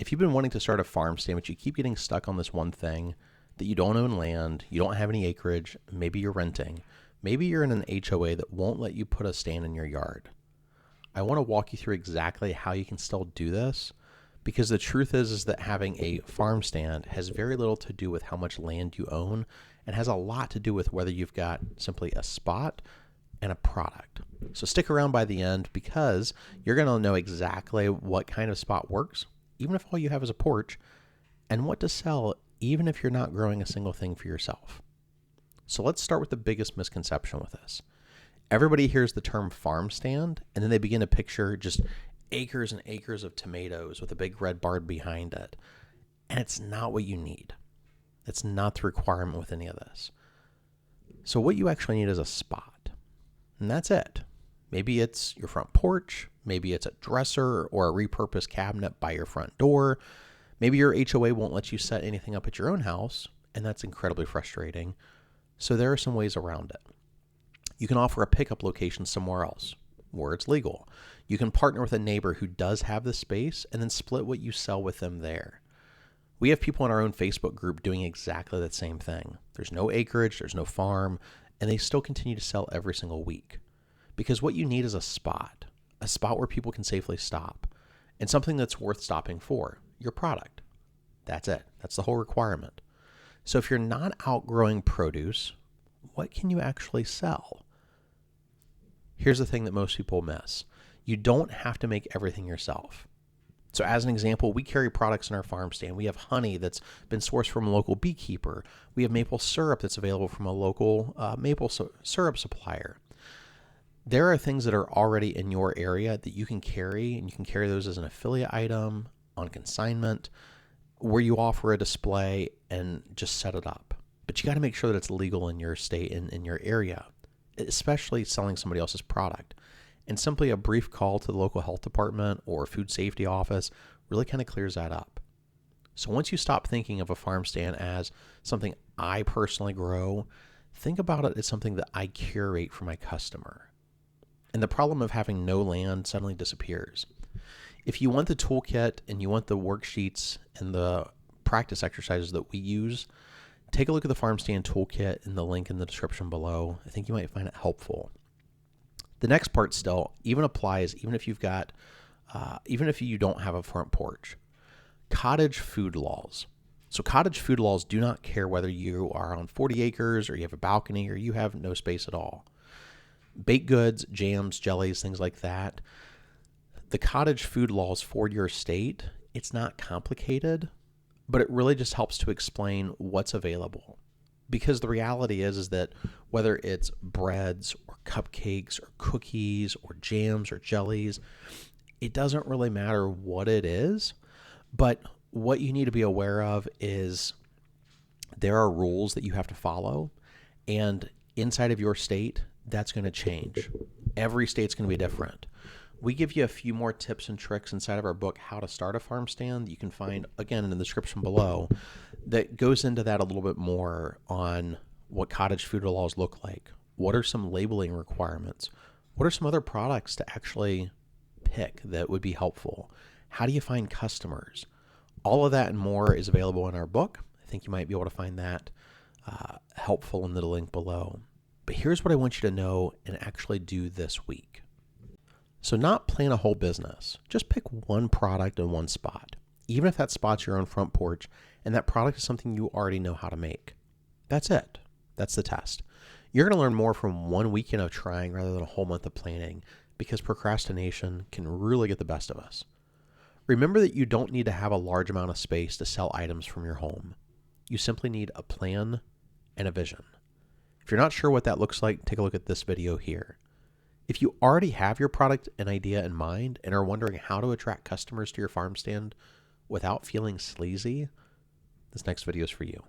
If you've been wanting to start a farm stand, but you keep getting stuck on this one thing, that you don't own land, you don't have any acreage, maybe you're renting, maybe you're in an HOA that won't let you put a stand in your yard. I want to walk you through exactly how you can still do this, because the truth is that having a farm stand has very little to do with how much land you own and has a lot to do with whether you've got simply a spot and a product. So stick around by the end, because you're going to know exactly what kind of spot works, even if all you have is a porch, and what to sell even if you're not growing a single thing for yourself. So let's start with the biggest misconception with this. Everybody hears the term farm stand, and then they begin to picture just acres and acres of tomatoes with a big red barn behind it. And it's not what you need. It's not the requirement with any of this. So what you actually need is a spot. And that's it. Maybe it's your front porch. Maybe it's a dresser or a repurposed cabinet by your front door. Maybe your HOA won't let you set anything up at your own house, and that's incredibly frustrating. So there are some ways around it. You can offer a pickup location somewhere else where it's legal. You can partner with a neighbor who does have the space and then split what you sell with them there. We have people in our own Facebook group doing exactly the same thing. There's no acreage, there's no farm, and they still continue to sell every single week. Because what you need is a spot where people can safely stop, and something that's worth stopping for, your product. That's it. That's the whole requirement. So if you're not outgrowing produce, what can you actually sell? Here's the thing that most people miss. You don't have to make everything yourself. So as an example, we carry products in our farm stand. We have honey that's been sourced from a local beekeeper. We have maple syrup that's available from a local maple syrup supplier. There are things that are already in your area that you can carry, and you can carry those as an affiliate item on consignment, where you offer a display and just set it up. But you got to make sure that it's legal in your state and in your area, especially selling somebody else's product. And simply a brief call to the local health department or food safety office really kind of clears that up. So once you stop thinking of a farm stand as something I personally grow, think about it as something that I curate for my customer. And the problem of having no land suddenly disappears. If you want the toolkit and you want the worksheets and the practice exercises that we use, take a look at the farm stand toolkit in the link in the description below. I think you might find it helpful. The next part still even applies, even if you don't have a front porch. Cottage food laws. So cottage food laws do not care whether you are on 40 acres or you have a balcony or you have no space at all. Baked goods, jams, jellies, things like that. The cottage food laws for your state, it's not complicated, but it really just helps to explain what's available. Because the reality is that whether it's breads or cupcakes or cookies or jams or jellies, it doesn't really matter what it is. But what you need to be aware of is there are rules that you have to follow. And inside of your state, that's going to change. Every state's going to be different. We give you a few more tips and tricks inside of our book, How to Start a Farm Stand, that you can find, again, in the description below, that goes into that a little bit more on what cottage food laws look like. What are some labeling requirements? What are some other products to actually pick that would be helpful? How do you find customers? All of that and more is available in our book. I think you might be able to find that helpful in the link below. But here's what I want you to know and actually do this week. So not plan a whole business. Just pick one product in one spot, even if that spot's your own front porch and that product is something you already know how to make. That's it. That's the test. You're going to learn more from 1 weekend of trying rather than a whole month of planning, because procrastination can really get the best of us. Remember that you don't need to have a large amount of space to sell items from your home. You simply need a plan and a vision. If you're not sure what that looks like, take a look at this video here. If you already have your product and idea in mind and are wondering how to attract customers to your farm stand without feeling sleazy, this next video is for you.